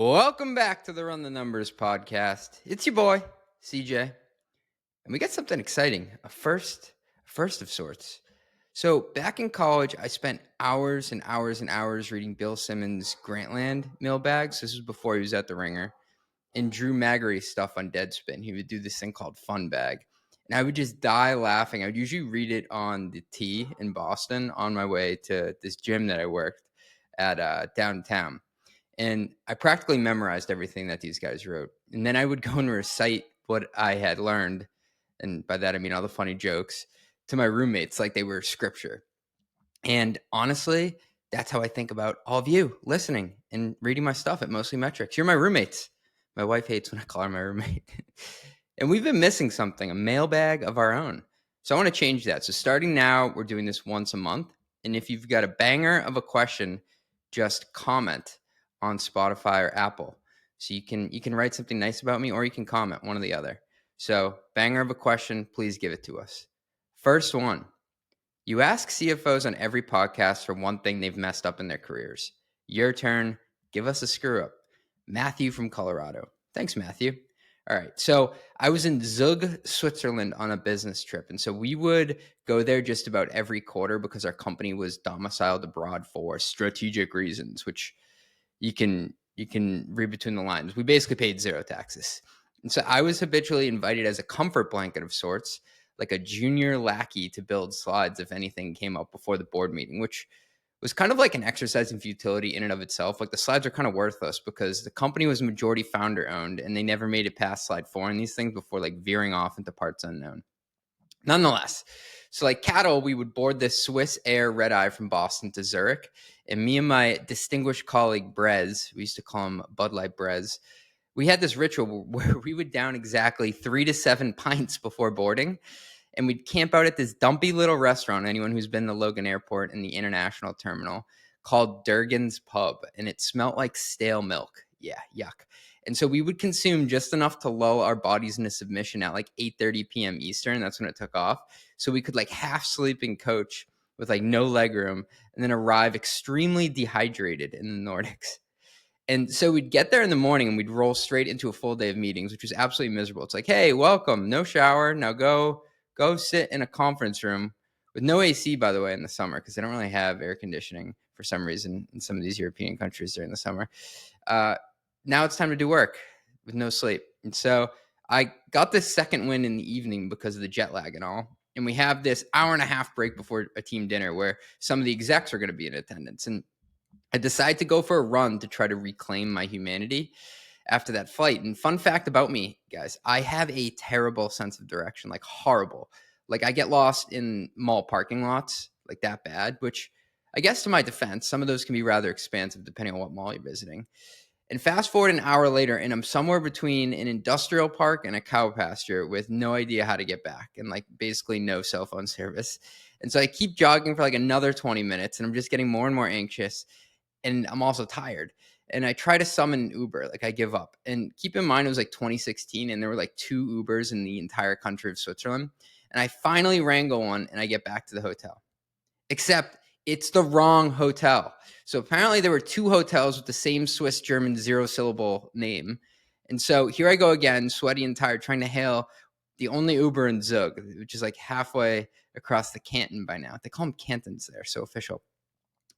Welcome back to the Run the Numbers podcast. It's your boy, CJ, and we got something exciting, a first of sorts. So, back in college, I spent hours and hours and hours reading Bill Simmons' Grantland Mailbags. This was before he was at the Ringer, and Drew Magary's stuff on Deadspin. He would do this thing called Fun Bag, and I would just die laughing. I would usually read it on the T in Boston on my way to this gym that I worked at downtown. And I practically memorized everything that these guys wrote. And then I would go and recite what I had learned. And by that, I mean all the funny jokes to my roommates like they were scripture. And honestly, that's how I think about all of you listening and reading my stuff at Mostly Metrics. You're my roommates. My wife hates when I call her my roommate. And we've been missing something, a mailbag of our own. So I want to change that. So starting now, we're doing this once a month. And if you've got a banger of a question, just comment on Spotify or Apple. So you can write something nice about me or you can comment, one or the other. So banger of a question, please give it to us. First one. You ask CFOs on every podcast for one thing they've messed up in their careers. Your turn. Give us a screw up. Matthew from Colorado. Thanks, Matthew. All right. So I was in Zug, Switzerland on a business trip. And so we would go there just about every quarter because our company was domiciled abroad for strategic reasons, which you can read between the lines. We basically paid zero taxes. And so I was habitually invited as a comfort blanket of sorts, like a junior lackey to build slides if anything came up before the board meeting, which was kind of like an exercise in futility in and of itself. Like the slides are kind of worthless because the company was majority founder owned and they never made it past slide 4 in these things before like veering off into parts unknown. Nonetheless, so like cattle, we would board this Swiss Air red eye from Boston to Zurich. And me and my distinguished colleague, Brez, we used to call him Bud Light Brez, we had this ritual where we would down exactly 3 to 7 pints before boarding. And we'd camp out at this dumpy little restaurant, anyone who's been to Logan Airport and the international terminal, called Durgan's Pub. And it smelt like stale milk. Yeah, yuck. And so we would consume just enough to lull our bodies into submission at like 8:30 p.m. Eastern. That's when it took off. So we could like half sleep in coach with like no leg room and then arrive extremely dehydrated in the Nordics. And so we'd get there in the morning and we'd roll straight into a full day of meetings, which was absolutely miserable. It's like, hey, welcome, no shower. Now go sit in a conference room with no AC, by the way, in the summer, because they don't really have air conditioning for some reason in some of these European countries during the summer. Now it's time to do work with no sleep. And so I got this second win in the evening because of the jet lag and all. And we have this hour and a half break before a team dinner where some of the execs are going to be in attendance. And I decided to go for a run to try to reclaim my humanity after that flight. And fun fact about me, guys, I have a terrible sense of direction, like horrible. Like I get lost in mall parking lots, like that bad, which I guess to my defense, some of those can be rather expansive depending on what mall you're visiting. And fast forward an hour later, and I'm somewhere between an industrial park and a cow pasture with no idea how to get back and like basically no cell phone service. And so I keep jogging for like another 20 minutes and I'm just getting more and more anxious. And I'm also tired. And I try to summon Uber, like I give up. And keep in mind, it was like 2016 and there were like 2 Ubers in the entire country of Switzerland. And I finally wrangle one and I get back to the hotel. Except it's the wrong hotel. So apparently there were 2 hotels with the same Swiss German 0-syllable name. And so here I go again, sweaty and tired, trying to hail the only Uber in Zug, which is like halfway across the canton by now. They call them cantons there, so official.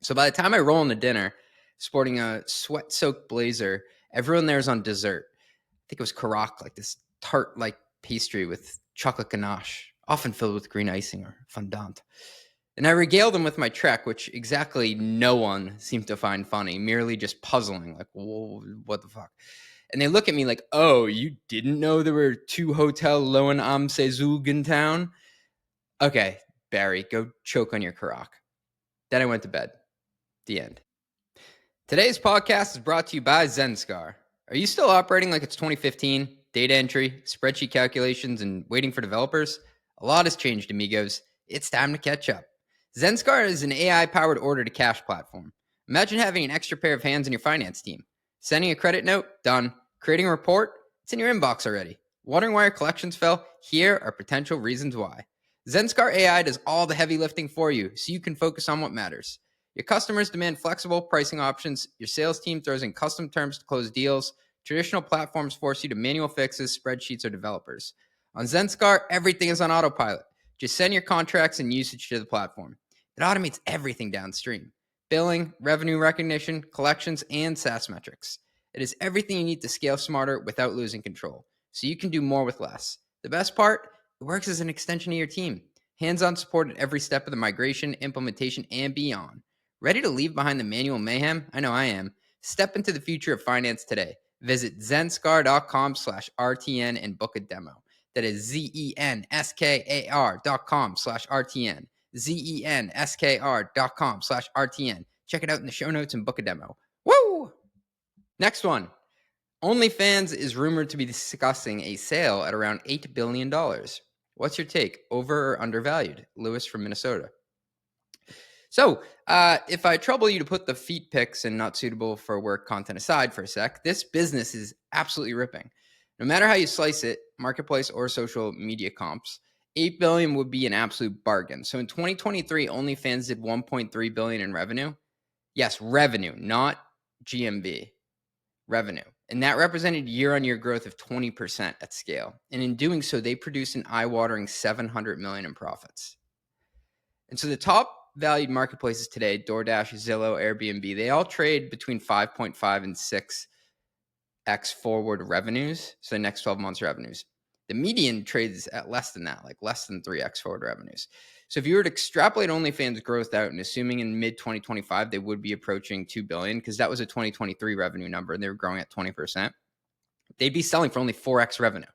So by the time I roll into dinner, sporting a sweat-soaked blazer, everyone there is on dessert. I think it was Karak, like this tart-like pastry with chocolate ganache, often filled with green icing or fondant. And I regaled them with my trek, which exactly no one seemed to find funny, merely just puzzling, like, whoa, what the fuck? And they look at me like, oh, you didn't know there were 2 Hotel Lowen am See Zug in town? Okay, Barry, go choke on your Karak. Then I went to bed. The end. Today's podcast is brought to you by Zenskar. Are you still operating like it's 2015? Data entry, spreadsheet calculations, and waiting for developers? A lot has changed, amigos. It's time to catch up. Zenskar is an AI-powered order-to-cash platform. Imagine having an extra pair of hands in your finance team. Sending a credit note? Done. Creating a report? It's in your inbox already. Wondering why your collections fell? Here are potential reasons why. Zenskar AI does all the heavy lifting for you so you can focus on what matters. Your customers demand flexible pricing options. Your sales team throws in custom terms to close deals. Traditional platforms force you to manual fixes, spreadsheets, or developers. On Zenskar, everything is on autopilot. Just send your contracts and usage to the platform. It automates everything downstream: billing, revenue recognition, collections, and SaaS metrics. It is everything you need to scale smarter without losing control, so you can do more with less. The best part, it works as an extension of your team. Hands-on support at every step of the migration, implementation, and beyond. Ready to leave behind the manual mayhem? I know I am. Step into the future of finance today. Visit zenskar.com/RTN and book a demo. That is ZENSKAR.com/RTN. ZENSKR.com/RTN. Check it out in the show notes and book a demo. Woo! Next one. OnlyFans is rumored to be discussing a sale at around $8 billion. What's your take? Over or undervalued? Lewis from Minnesota. So, if I trouble you to put the feet pics and not suitable for work content aside for a sec, this business is absolutely ripping. No matter how you slice it, marketplace or social media comps, $8 billion would be an absolute bargain. So in 2023, OnlyFans did $1.3 billion in revenue. Yes, revenue, not GMV. Revenue. And that represented year-on-year growth of 20% at scale. And in doing so, they produced an eye-watering $700 million in profits. And so the top valued marketplaces today, DoorDash, Zillow, Airbnb, they all trade between 5.5 and 6x forward revenues. So the next 12 months revenues. The median trades at less than that, like less than 3x forward revenues. So if you were to extrapolate OnlyFans growth out and assuming in mid 2025, they would be approaching 2 billion because that was a 2023 revenue number and they were growing at 20%. They'd be selling for only 4x revenue.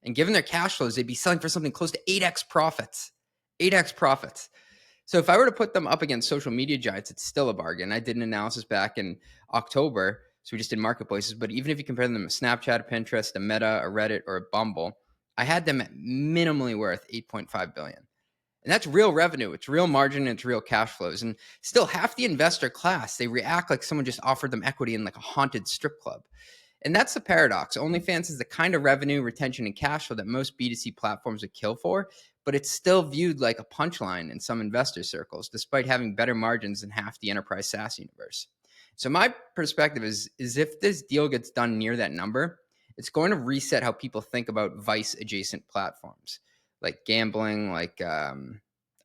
And given their cash flows, they'd be selling for something close to 8x profits. 8x profits. So if I were to put them up against social media giants, it's still a bargain. I did an analysis back in October. So we just did marketplaces. But even if you compare them to Snapchat, a Pinterest, a Meta, a Reddit, or a Bumble, I had them at minimally worth $8.5 billion. And that's real revenue. It's real margin. And it's real cash flows. And still half the investor class, they react like someone just offered them equity in like a haunted strip club. And that's the paradox. OnlyFans is the kind of revenue, retention, and cash flow that most B2C platforms would kill for, but it's still viewed like a punchline in some investor circles, despite having better margins than half the enterprise SaaS universe. So my perspective is if this deal gets done near that number, it's going to reset how people think about vice-adjacent platforms, like gambling, like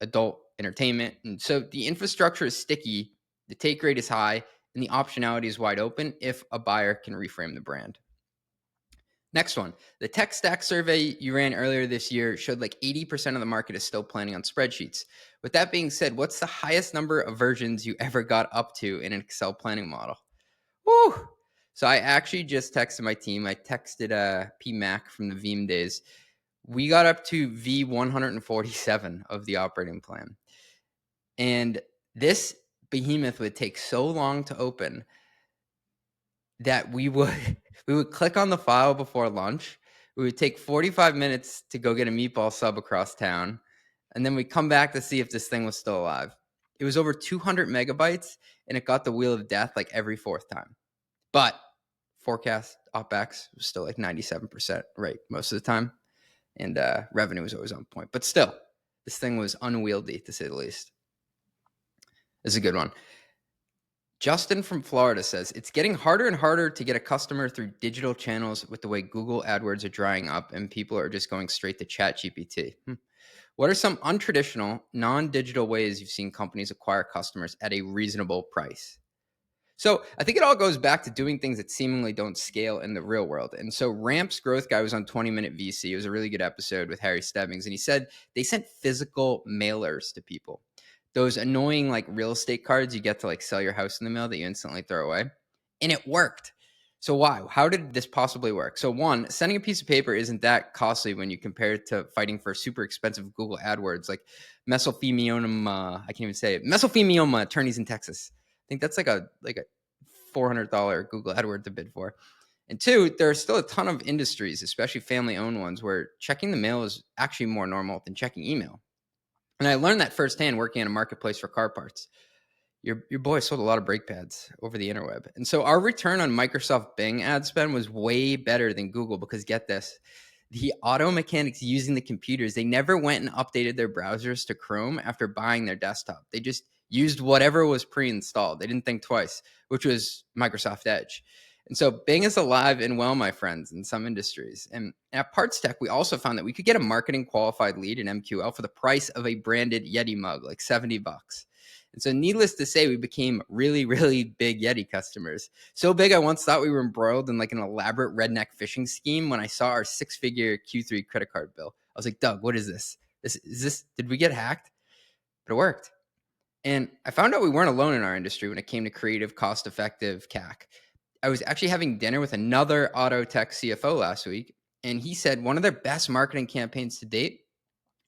adult entertainment. And so the infrastructure is sticky, the take rate is high, and the optionality is wide open if a buyer can reframe the brand. Next one, the tech stack survey you ran earlier this year showed like 80% of the market is still planning on spreadsheets. With that being said, what's the highest number of versions you ever got up to in an Excel planning model? Woo! So I actually just texted my team. I texted P Mac from the Veeam days. We got up to V147 of the operating plan. And this behemoth would take so long to open that we would click on the file before lunch. We would take 45 minutes to go get a meatball sub across town, and then we come back to see if this thing was still alive. It was over 200 megabytes, and it got the wheel of death like every fourth time. But forecast OpEx was still like 97% right most of the time, and revenue was always on point. But still, this thing was unwieldy, to say the least. This is a good one. Justin from Florida says, it's getting harder and harder to get a customer through digital channels with the way Google AdWords are drying up and people are just going straight to ChatGPT. What are some untraditional, non-digital ways you've seen companies acquire customers at a reasonable price? So I think it all goes back to doing things that seemingly don't scale in the real world. And so Ramp's growth guy was on 20-Minute VC. It was a really good episode with Harry Stebbings. And he said they sent physical mailers to people. Those annoying like real estate cards you get to like sell your house in the mail that you instantly throw away. And it worked. So why? How did this possibly work? So one, sending a piece of paper isn't that costly when you compare it to fighting for super expensive Google AdWords like mesothelioma, I can't even say it, mesothelioma attorneys in Texas. I think that's like a $400 Google AdWord to bid for. And two, there are still a ton of industries, especially family-owned ones, where checking the mail is actually more normal than checking email. And I learned that firsthand working in a marketplace for car parts. Your boy sold a lot of brake pads over the interweb. And so our return on Microsoft Bing ad spend was way better than Google because get this, the auto mechanics using the computers, they never went and updated their browsers to Chrome after buying their desktop. They just used whatever was pre-installed. They didn't think twice, which was Microsoft Edge. And so Bing is alive and well, my friends, in some industries. And at Parts Tech, we also found that we could get a marketing qualified lead in MQL for the price of a branded Yeti mug, like $70. And so needless to say, we became really, really big Yeti customers. So big, I once thought we were embroiled in like an elaborate redneck phishing scheme when I saw our 6-figure Q3 credit card bill. I was like, Doug, what is this? Did we get hacked? But it worked. And I found out we weren't alone in our industry when it came to creative, cost-effective CAC. I was actually having dinner with another auto tech CFO last week, and he said one of their best marketing campaigns to date,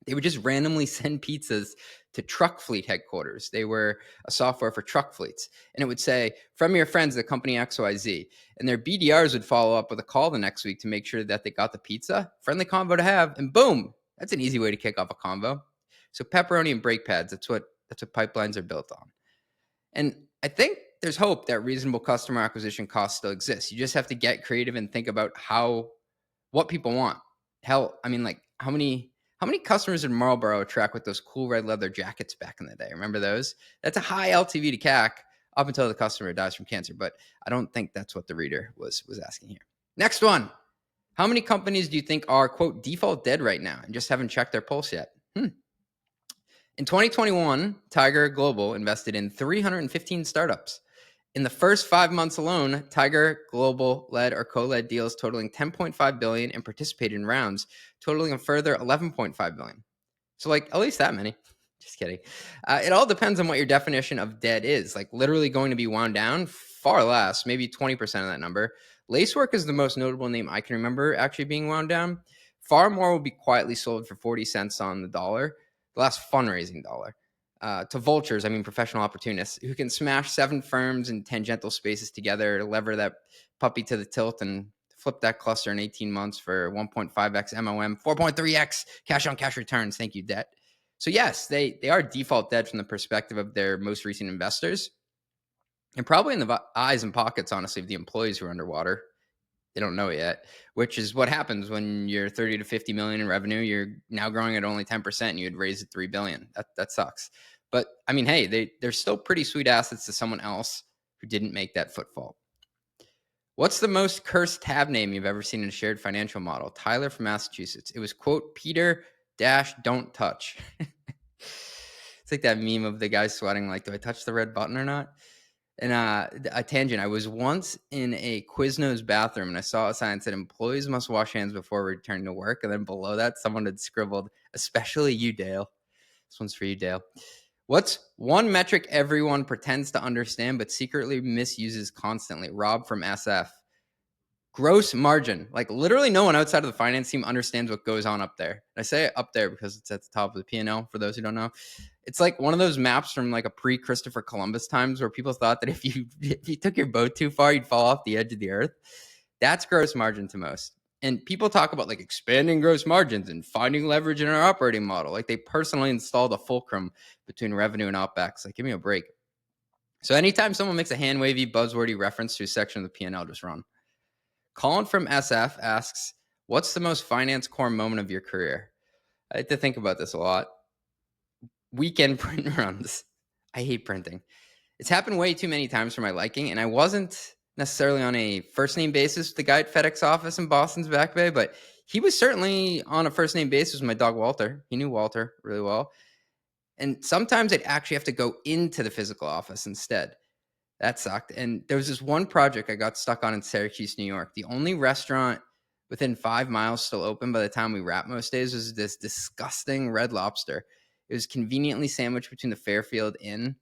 they would just randomly send pizzas to truck fleet headquarters. They were a software for truck fleets. And it would say, from your friends at company XYZ. And their BDRs would follow up with a call the next week to make sure that they got the pizza. Friendly convo to have. And boom, that's an easy way to kick off a convo. So pepperoni and brake pads, that's what pipelines are built on. And I think there's hope that reasonable customer acquisition costs still exist. You just have to get creative and think about what people want. Hell, I mean, like how many customers did Marlboro attract with those cool red leather jackets back in the day? Remember those? That's a high LTV to CAC up until the customer dies from cancer. But I don't think that's what the reader was asking here. Next one. How many companies do you think are, quote, default dead right now and just haven't checked their pulse yet? In 2021, Tiger Global invested in 315 startups. In the first 5 months alone, Tiger Global led or co-led deals totaling $10.5 billion and participated in rounds totaling a further $11.5 billion. So like at least that many. Just kidding. It all depends on what your definition of dead is. Like literally going to be wound down, far less, maybe 20% of that number. Lacework is the most notable name I can remember actually being wound down. Far more will be quietly sold for 40 cents on the dollar, the last fundraising dollar. To vultures, I mean professional opportunists, who can smash 7 firms in tangential spaces together to lever that puppy to the tilt and flip that cluster in 18 months for 1.5x MOM, 4.3x cash-on-cash returns. Thank you, debt. So yes, they are default dead from the perspective of their most recent investors, and probably in the eyes and pockets, honestly, of the employees who are underwater. They don't know it yet, which is what happens when you're 30 to 50 million in revenue. You're now growing at only 10%, and you had raised it 3 billion. That sucks. But I mean, hey, they're still pretty sweet assets to someone else who didn't make that footfall. What's the most cursed tab name you've ever seen in a shared financial model? Tyler from Massachusetts. It was, quote, Peter don't touch. It's like that meme of the guy sweating like, do I touch the red button or not? And a tangent, I was once in a Quiznos bathroom and I saw a sign that said employees must wash hands before returning to work. And then below that, someone had scribbled, especially you, Dale. This one's for you, Dale. What's one metric everyone pretends to understand but secretly misuses constantly? Rob from SF. Gross margin. Like literally no one outside of the finance team understands what goes on up there. And I say up there because it's at the top of the P&L for those who don't know. It's like one of those maps from like a pre-Christopher Columbus times where people thought that if you took your boat too far, you'd fall off the edge of the earth. That's gross margin to most. And people talk about like expanding gross margins and finding leverage in our operating model. Like they personally installed a fulcrum between revenue and OpEx. Like give me a break. So anytime someone makes a hand-wavy, buzzwordy reference to a section of the P&L, just run. Colin from SF asks, what's the most finance core moment of your career? I had to think about this a lot. Weekend print runs. I hate printing. It's happened way too many times for my liking, and I wasn't necessarily on a first-name basis with the guy at FedEx office in Boston's Back Bay, but he was certainly on a first-name basis with my dog Walter. He knew Walter really well. And sometimes I'd actually have to go into the physical office instead. That sucked. And there was this one project I got stuck on in Syracuse, New York. The only restaurant within 5 miles still open by the time we wrap most days was this disgusting Red Lobster. It was conveniently sandwiched between the Fairfield Inn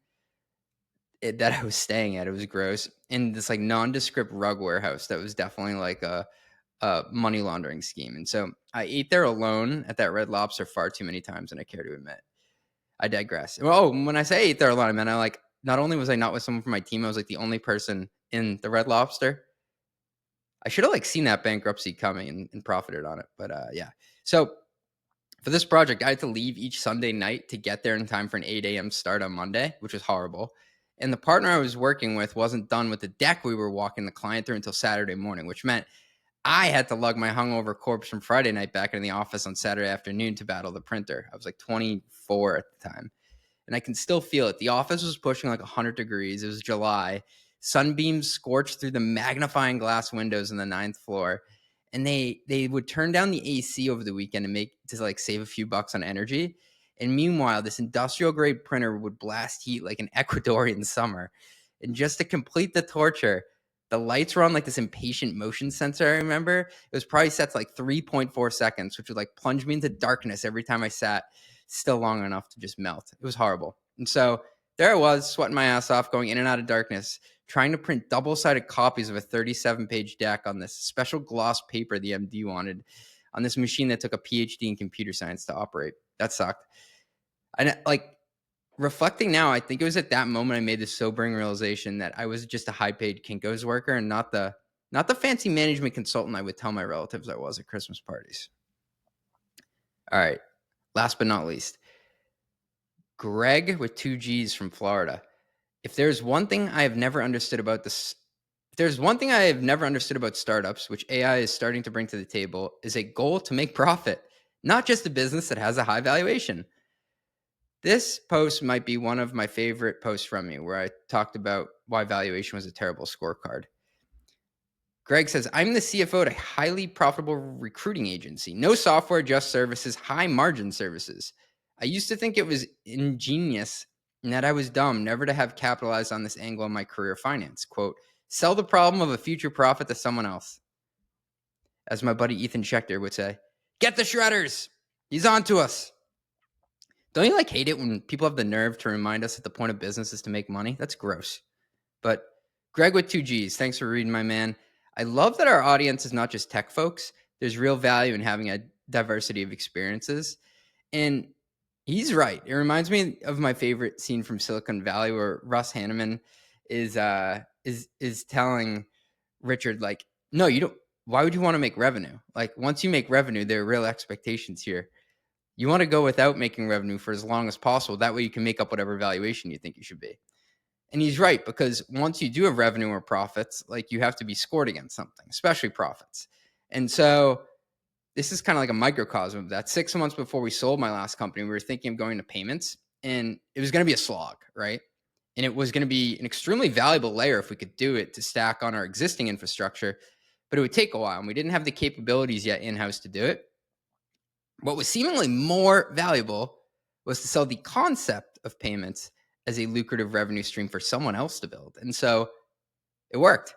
that I was staying at. It was gross. And this like nondescript rug warehouse that was definitely like a money laundering scheme. And so I ate there alone at that Red Lobster far too many times than I care to admit. I digress. Oh, when I say ate there alone, I mean, not only was I not with someone from my team, I was like the only person in the Red Lobster. I should have like seen that bankruptcy coming and profited on it. But yeah. So for this project, I had to leave each Sunday night to get there in time for an 8 a.m. start on Monday, which was horrible. And the partner I was working with wasn't done with the deck we were walking the client through until Saturday morning, which meant I had to lug my hungover corpse from Friday night back into the office on Saturday afternoon to battle the printer. I was like 24 at the time. and I can still feel it. The office was pushing like 100 degrees. It was July. Sunbeams scorched through the magnifying glass windows on the 9th floor. And they would turn down the AC over the weekend and make to like save a few bucks on energy. And meanwhile, this industrial grade printer would blast heat like an Ecuadorian summer. And just to complete the torture, the lights were on like this impatient motion sensor. I remember it was probably set to like 3.4 seconds, which would like plunge me into darkness every time I sat still long enough to just melt. It was horrible. And so there I was, sweating my ass off, going in and out of darkness, trying to print double-sided copies of a 37-page deck on this special gloss paper the MD wanted on this machine that took a PhD in computer science to operate. That sucked. And like reflecting now, I think it was at that moment I made the sobering realization that I was just a high-paid Kinko's worker and not the fancy management consultant I would tell my relatives I was at Christmas parties. All right. Last but not least, Greg with 2 G's from Florida. If there's one thing I have never understood about startups, which AI is starting to bring to the table, is a goal to make profit, not just a business that has a high valuation. This post might be one of my favorite posts from you, where I talked about why valuation was a terrible scorecard. Greg says, I'm the CFO at a highly profitable recruiting agency. No software, just services, high margin services. I used to think it was ingenious and that I was dumb never to have capitalized on this angle in my career finance. Quote, sell the problem of a future profit to someone else. As my buddy Ethan Schechter would say, get the shredders. He's on to us. Don't you like hate it when people have the nerve to remind us that the point of business is to make money? That's gross. But Greg with 2 G's, thanks for reading, my man. I love that our audience is not just tech folks. There's real value in having a diversity of experiences. And he's right. It reminds me of my favorite scene from Silicon Valley where Russ Hanneman is telling Richard, like, no, you don't. Why would you want to make revenue? Like, once you make revenue, there are real expectations here. You want to go without making revenue for as long as possible. That way you can make up whatever valuation you think you should be. And he's right, because once you do have revenue or profits, like you have to be scored against something, especially profits. And so this is kind of like a microcosm of that. 6 months before we sold my last company, we were thinking of going to payments, and it was going to be a slog, right? And it was going to be an extremely valuable layer if we could do it to stack on our existing infrastructure, but it would take a while, and we didn't have the capabilities yet in-house to do it. What was seemingly more valuable was to sell the concept of payments as a lucrative revenue stream for someone else to build. And so it worked.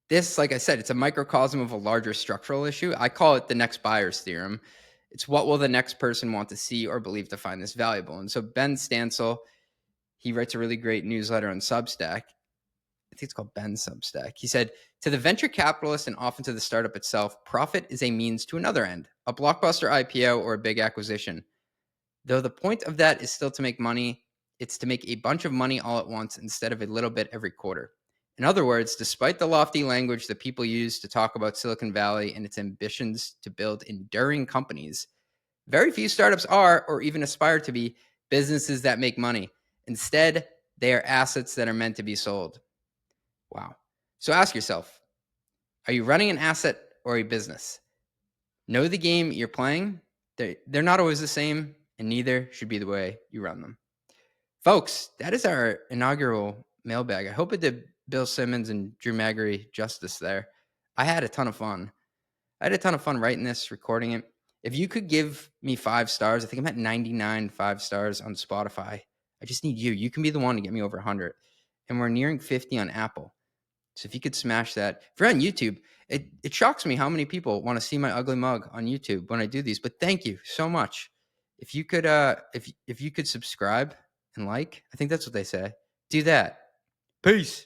This, like I said, it's a microcosm of a larger structural issue. I call it the next buyer's theorem. It's what will the next person want to see or believe to find this valuable. And so Ben Stansel, he writes a really great newsletter on Substack. I think it's called Ben's Substack. He said, to the venture capitalist and often to the startup itself, profit is a means to another end, a blockbuster IPO or a big acquisition. Though the point of that is still to make money, it's to make a bunch of money all at once instead of a little bit every quarter. In other words, despite the lofty language that people use to talk about Silicon Valley and its ambitions to build enduring companies, very few startups are, or even aspire to be, businesses that make money. Instead, they are assets that are meant to be sold. Wow. So ask yourself, are you running an asset or a business? Know the game you're playing. They're not always the same, and neither should be the way you run them. Folks, that is our inaugural mailbag. I hope it did Bill Simmons and Drew Magary justice there. I had a ton of fun. Writing this, recording it. If you could give me 5 stars, I think I'm at 99 5 stars on Spotify. I just need you. You can be the one to get me over 100. And we're nearing 50 on Apple. So if you could smash that. If you're on YouTube, it shocks me how many people want to see my ugly mug on YouTube when I do these. But thank you so much. If you could if you could subscribe and like, I think that's what they say. Do that. Peace.